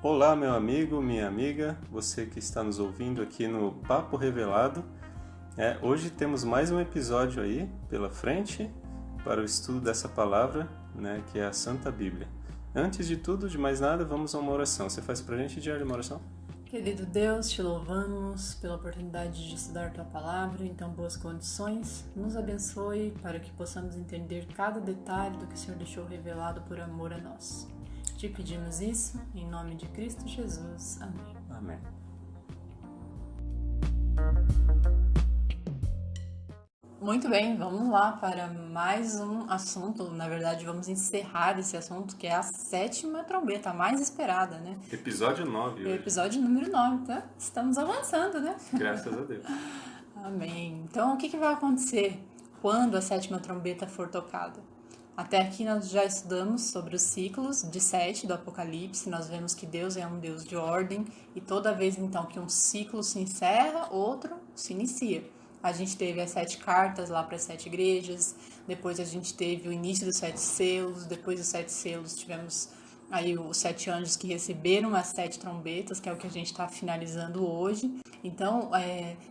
Olá, meu amigo, minha amiga, você que está nos ouvindo aqui no Papo Revelado. Hoje temos mais um episódio aí pela frente para o estudo dessa palavra, que é a Santa Bíblia. Antes de tudo, de mais nada, vamos a uma oração. Você faz pra gente, Diário, uma oração? Querido Deus, te louvamos pela oportunidade de estudar Tua Palavra em tão boas condições. Nos abençoe para que possamos entender cada detalhe do que o Senhor deixou revelado por amor a nós. Te pedimos isso em nome de Cristo Jesus. Amém. Amém. Muito bem, vamos lá para mais um assunto. Na verdade, vamos encerrar esse assunto, que é a sétima trombeta, a mais esperada, né? Episódio 9 O hoje. episódio número 9, tá? Estamos avançando, né? Graças a Deus. Amém. Então, o que vai acontecer quando a sétima trombeta for tocada? Até aqui nós já estudamos sobre os ciclos de 7 do Apocalipse. Nós vemos que Deus é um Deus de ordem e toda vez então que um ciclo se encerra, outro se inicia. A gente teve as 7 cartas lá para as 7 igrejas, depois a gente teve o início dos 7 selos, depois dos 7 selos tivemos aí os 7 anjos que receberam as 7 trombetas, que é o que a gente está finalizando hoje. Então,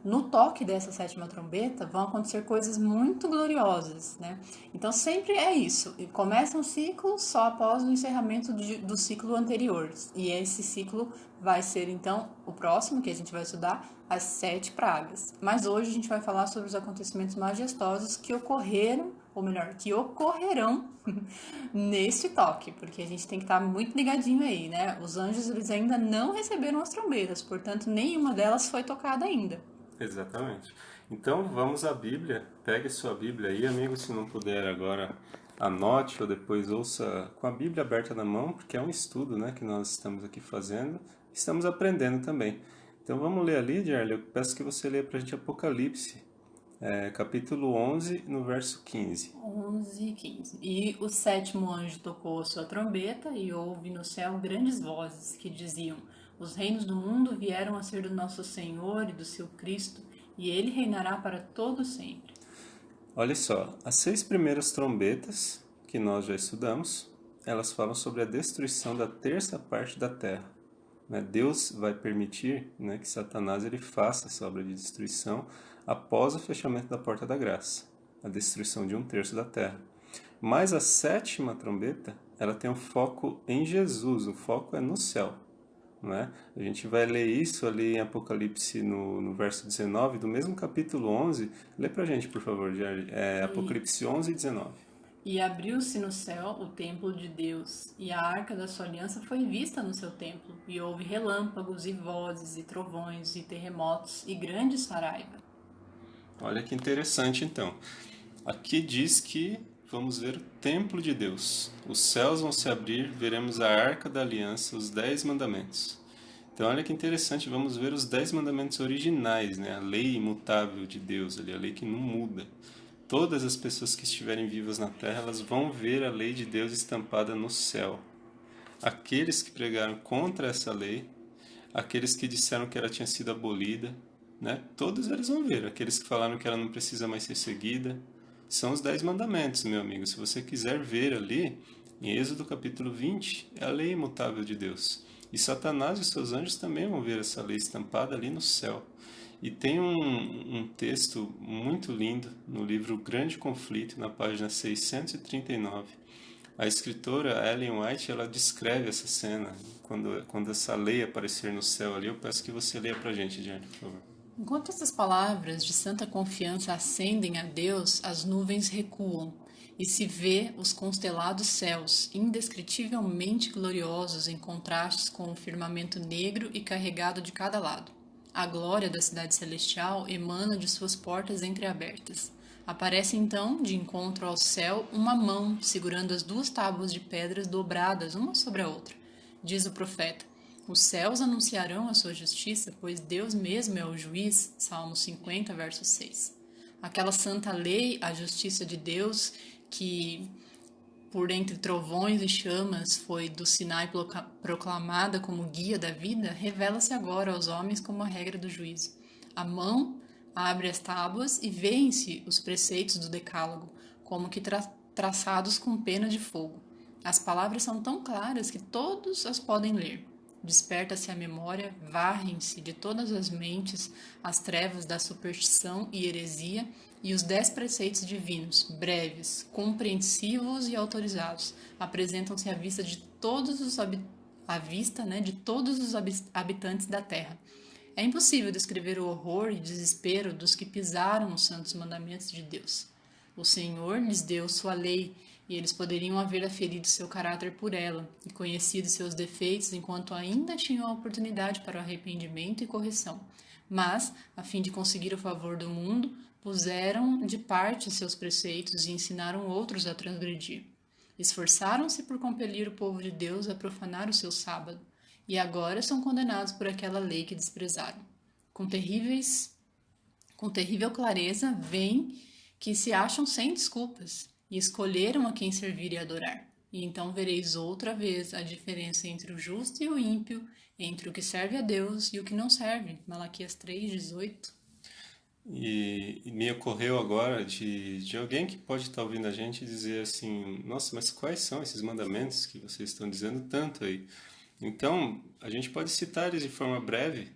no toque dessa sétima trombeta vão acontecer coisas muito gloriosas, né? Então, sempre é isso. Começa um ciclo só após o encerramento do ciclo anterior. E esse ciclo vai ser, então, o próximo que a gente vai estudar, as 7 pragas. Mas hoje a gente vai falar sobre os acontecimentos majestosos que ocorreram, ou melhor, que ocorrerão neste toque, porque a gente tem que estar muito ligadinho aí, né? Os anjos, eles ainda não receberam as trombetas, portanto, nenhuma delas foi tocada ainda. Exatamente. Então vamos à Bíblia. Pegue sua Bíblia aí, amigo, se não puder agora, anote ou depois ouça com a Bíblia aberta na mão, porque é um estudo, que nós estamos aqui fazendo. Estamos aprendendo também. Então vamos ler ali, Jarly. Eu peço que você leia para a gente Apocalipse, capítulo 11, no verso 15. 11 e 15. E o sétimo anjo tocou a sua trombeta e houve no céu grandes vozes que diziam: os reinos do mundo vieram a ser do nosso Senhor e do seu Cristo, e ele reinará para todo sempre. Olha só, as 6 primeiras trombetas que nós já estudamos, elas falam sobre a destruição da terça parte da terra. Deus vai permitir, que Satanás ele faça essa obra de destruição após o fechamento da porta da graça, a destruição de 1/3 da terra. Mas a sétima trombeta, ela tem um foco em Jesus, o foco é no céu. A gente vai ler isso ali em Apocalipse no verso 19, do mesmo capítulo 11. Lê pra gente, por favor, Apocalipse 11 e 19. E abriu-se no céu o templo de Deus, e a arca da sua aliança foi vista no seu templo, e houve relâmpagos, e vozes, e trovões, e terremotos, e grande saraiva. Olha que interessante, então. Aqui diz que vamos ver o templo de Deus. Os céus vão se abrir, veremos a arca da aliança, os 10 mandamentos. Então, olha que interessante, vamos ver os 10 mandamentos originais, a lei imutável de Deus, ali, a lei que não muda. Todas as pessoas que estiverem vivas na terra, elas vão ver a lei de Deus estampada no céu. Aqueles que pregaram contra essa lei, aqueles que disseram que ela tinha sido abolida, todos eles vão ver. Aqueles que falaram que ela não precisa mais ser seguida. São os 10 mandamentos, meu amigo. Se você quiser ver ali, em Êxodo capítulo 20, é a lei imutável de Deus. E Satanás e seus anjos também vão ver essa lei estampada ali no céu. E tem um texto muito lindo no livro Grande Conflito, na página 639. A escritora Ellen White, ela descreve essa cena, quando essa lei aparecer no céu ali. Eu peço que você leia pra gente, Diane, por favor. Enquanto essas palavras de santa confiança ascendem a Deus, as nuvens recuam, e se vê os constelados céus, indescritivelmente gloriosos em contrastes com o firmamento negro e carregado de cada lado. A glória da cidade celestial emana de suas portas entreabertas. Aparece então, de encontro ao céu, uma mão segurando as 2 tábuas de pedras dobradas uma sobre a outra. Diz o profeta: os céus anunciarão a sua justiça, pois Deus mesmo é o juiz. Salmo 50, verso 6. Aquela santa lei, a justiça de Deus, que por entre trovões e chamas foi do Sinai proclamada como guia da vida, revela-se agora aos homens como a regra do juízo. A mão abre as tábuas e vêem-se os preceitos do decálogo, como que traçados com pena de fogo. As palavras são tão claras que todos as podem ler. Desperta-se a memória, varrem-se de todas as mentes as trevas da superstição e heresia, e os 10 preceitos divinos, breves, compreensivos e autorizados, apresentam-se à vista de todos os habitantes da terra. É impossível descrever o horror e desespero dos que pisaram os santos mandamentos de Deus. O Senhor lhes deu sua lei, e eles poderiam haver aferido seu caráter por ela, e conhecido seus defeitos enquanto ainda tinham a oportunidade para o arrependimento e correção. Mas, a fim de conseguir o favor do mundo, puseram de parte seus preceitos e ensinaram outros a transgredir. Esforçaram-se por compelir o povo de Deus a profanar o seu sábado, e agora são condenados por aquela lei que desprezaram. Com terrível clareza, veem que se acham sem desculpas, e escolheram a quem servir e adorar. E então vereis outra vez a diferença entre o justo e o ímpio, entre o que serve a Deus e o que não serve. Malaquias 3:18. E me ocorreu agora de alguém que pode estar ouvindo a gente dizer assim, nossa, mas quais são esses mandamentos que vocês estão dizendo tanto aí? Então, a gente pode citar eles de forma breve.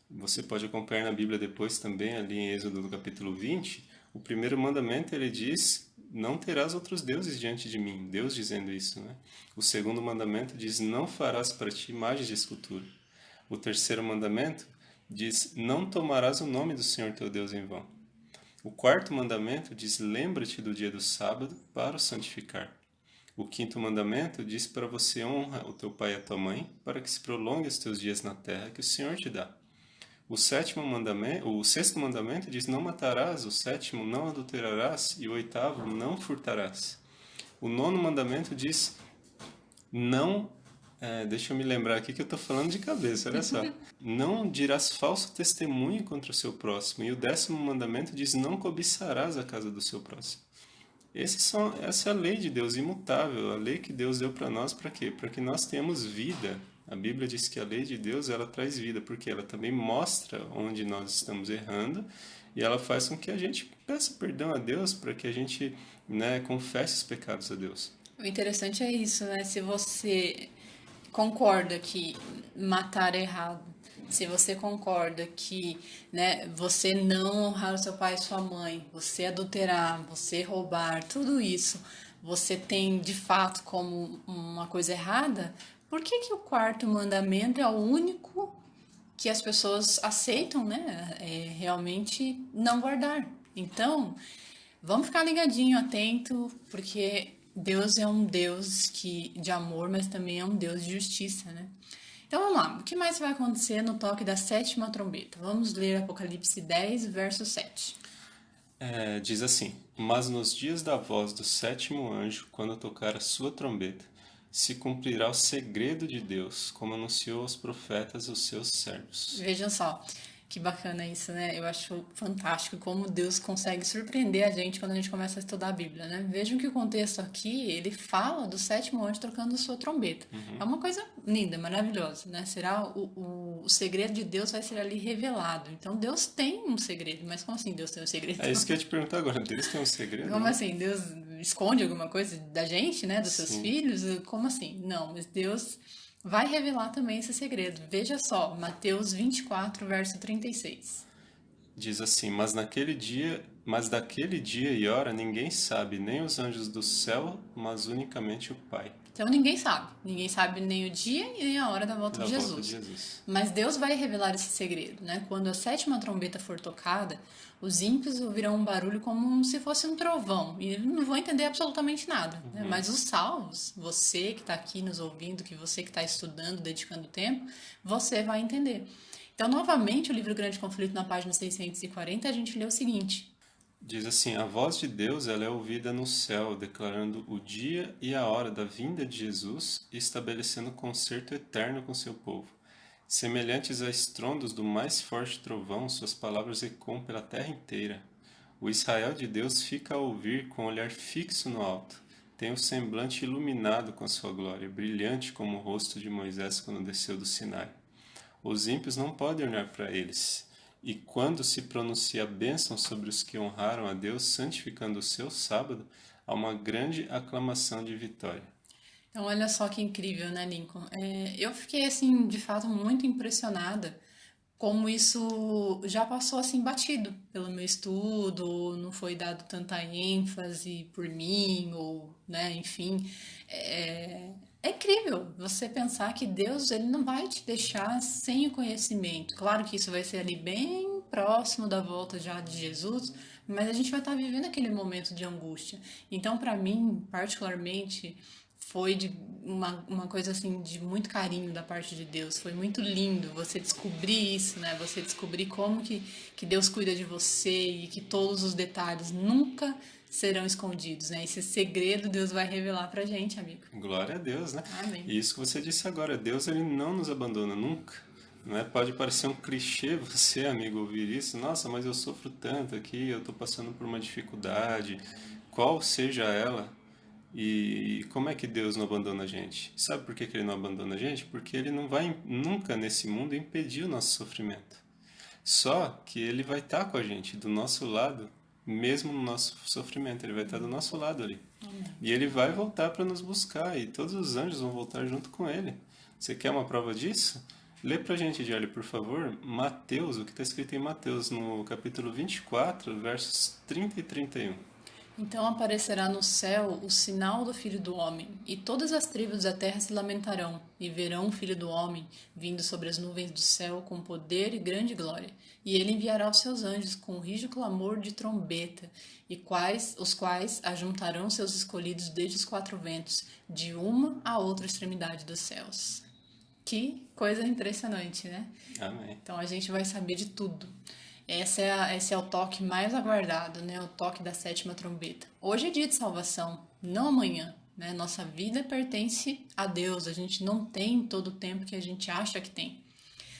Você pode acompanhar na Bíblia depois também, ali em Êxodo do capítulo 20. O primeiro mandamento, ele diz, não terás outros deuses diante de mim. Deus dizendo isso, né? O segundo mandamento diz, não farás para ti imagens de escultura. O terceiro mandamento diz, não tomarás o nome do Senhor teu Deus em vão. O quarto mandamento diz, lembra-te do dia do sábado para o santificar. O quinto mandamento diz para você honrar o teu pai e a tua mãe, para que se prolongue os teus dias na terra que o Senhor te dá. O sexto mandamento diz, não matarás, o sétimo, não adulterarás, e o oitavo, não furtarás. O nono mandamento diz, não... deixa eu me lembrar aqui que eu estou falando de cabeça, olha só. Não dirás falso testemunho contra o seu próximo. E o 10º mandamento diz, não cobiçarás a casa do seu próximo. Essa é a lei de Deus imutável, a lei que Deus deu para nós, para quê? Para que nós tenhamos vida. A Bíblia diz que a lei de Deus, ela traz vida, porque ela também mostra onde nós estamos errando, e ela faz com que a gente peça perdão a Deus, para que a gente, confesse os pecados a Deus. O interessante é isso, né? Se você concorda que matar é errado, se você concorda que, você não honrar o seu pai e sua mãe, você adulterar, você roubar, tudo isso, você tem de fato como uma coisa errada, por que o quarto mandamento é o único que as pessoas aceitam, realmente não guardar? Então, vamos ficar ligadinho, atento, porque Deus é um Deus de amor, mas também é um Deus de justiça, né? Então vamos lá, o que mais vai acontecer no toque da 7ª trombeta? Vamos ler Apocalipse 10, verso 7. Diz assim, mas nos dias da voz do 7º anjo, quando tocar a sua trombeta, se cumprirá o segredo de Deus, como anunciou aos profetas os seus servos. Vejam só, que bacana isso, né? Eu acho fantástico como Deus consegue surpreender a gente quando a gente começa a estudar a Bíblia, né? Vejam que o contexto aqui, ele fala do 7º anjo tocando sua trombeta. É uma coisa linda, maravilhosa, né? Será o segredo de Deus vai ser ali revelado. Então, Deus tem um segredo. Mas como assim Deus tem um segredo? É isso que eu ia te perguntar agora. Deus tem um segredo? Como assim? Deus esconde alguma coisa da gente, né? Dos seus filhos? Como assim? Não, mas Deus vai revelar também esse segredo. Veja só, Mateus 24, verso 36. Diz assim, mas daquele dia e hora ninguém sabe, nem os anjos do céu, mas unicamente o Pai. Então ninguém sabe nem o dia e nem a hora da volta de Jesus. Mas Deus vai revelar esse segredo, né? Quando a 7ª trombeta for tocada, os ímpios ouvirão um barulho como se fosse um trovão e não vão entender absolutamente nada, né? Mas os salvos, você que está aqui nos ouvindo, você que está estudando, dedicando tempo, você vai entender. Então, novamente, o livro Grande Conflito, na página 640, a gente lê o seguinte. Diz assim, a voz de Deus ela é ouvida no céu, declarando o dia e a hora da vinda de Jesus e estabelecendo concerto eterno com seu povo. Semelhantes a estrondos do mais forte trovão, suas palavras ecoam pela terra inteira. O Israel de Deus fica a ouvir com o olhar fixo no alto. Tem o semblante iluminado com a sua glória, brilhante como o rosto de Moisés quando desceu do Sinai. Os ímpios não podem olhar para eles. E quando se pronuncia a bênção sobre os que honraram a Deus, santificando o seu sábado, há uma grande aclamação de vitória. Então, olha só que incrível, né, Lincoln? Eu fiquei, assim, de fato, muito impressionada como isso já passou, assim, batido pelo meu estudo, não foi dado tanta ênfase por mim, ou, né, enfim. É incrível você pensar que Deus, ele não vai te deixar sem o conhecimento. Claro que isso vai ser ali bem próximo da volta já de Jesus, mas a gente vai estar vivendo aquele momento de angústia. Então, para mim, particularmente, foi de uma coisa assim de muito carinho da parte de Deus. Foi muito lindo você descobrir isso, né? Você descobrir como que Deus cuida de você e que todos os detalhes nunca serão escondidos, né? Esse segredo Deus vai revelar pra gente, amigo. Glória a Deus, né? Amém. E isso que você disse agora, Deus ele não nos abandona nunca. Não é? Pode parecer um clichê você, amigo, ouvir isso. Nossa, mas eu sofro tanto aqui, eu estou passando por uma dificuldade, qual seja ela. E como é que Deus não abandona a gente? Sabe por que que ele não abandona a gente? Porque ele não vai nunca nesse mundo impedir o nosso sofrimento. Só que ele vai estar com a gente, do nosso lado, mesmo no nosso sofrimento, ele vai estar do nosso lado ali. E ele vai voltar para nos buscar, e todos os anjos vão voltar junto com ele. Você quer uma prova disso? Lê pra gente, Diário, por favor, Mateus, o que está escrito em Mateus, no capítulo 24, versos 30 e 31. Então aparecerá no céu o sinal do Filho do Homem, e todas as tribos da terra se lamentarão, e verão o Filho do Homem vindo sobre as nuvens do céu com poder e grande glória. E ele enviará os seus anjos com um rijo clamor de trombeta, os quais ajuntarão seus escolhidos desde os quatro ventos, de uma a outra extremidade dos céus. Que coisa impressionante, né? Amém. Então a gente vai saber de tudo. Esse é o toque mais aguardado, né? O toque da sétima trombeta. Hoje é dia de salvação, não amanhã, né? Nossa vida pertence a Deus. A gente não tem todo o tempo que a gente acha que tem.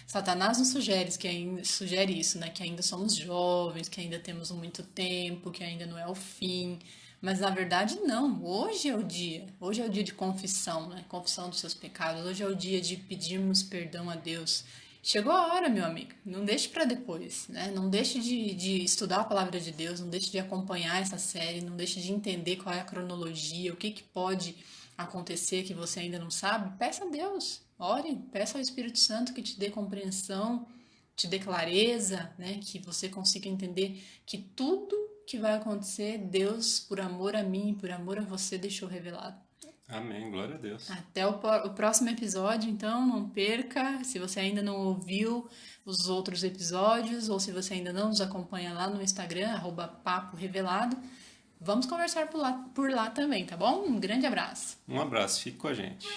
Satanás nos sugere isso, né? Que ainda somos jovens, que ainda temos muito tempo, que ainda não é o fim. Mas na verdade não. Hoje é o dia. Hoje é o dia de confissão, né? Confissão dos seus pecados. Hoje é o dia de pedirmos perdão a Deus. Chegou a hora, meu amigo. Não deixe para depois, né? Não deixe de estudar a palavra de Deus, não deixe de acompanhar essa série, não deixe de entender qual é a cronologia, o que pode acontecer que você ainda não sabe. Peça a Deus, ore, peça ao Espírito Santo que te dê compreensão, te dê clareza, né? Que você consiga entender que tudo que vai acontecer, Deus, por amor a mim, por amor a você, deixou revelado. Amém, glória a Deus. Até o próximo episódio, então não perca. Se você ainda não ouviu os outros episódios, ou se você ainda não nos acompanha lá no Instagram, @papo revelado, vamos conversar por lá também, tá bom? Um grande abraço. Um abraço, fique com a gente.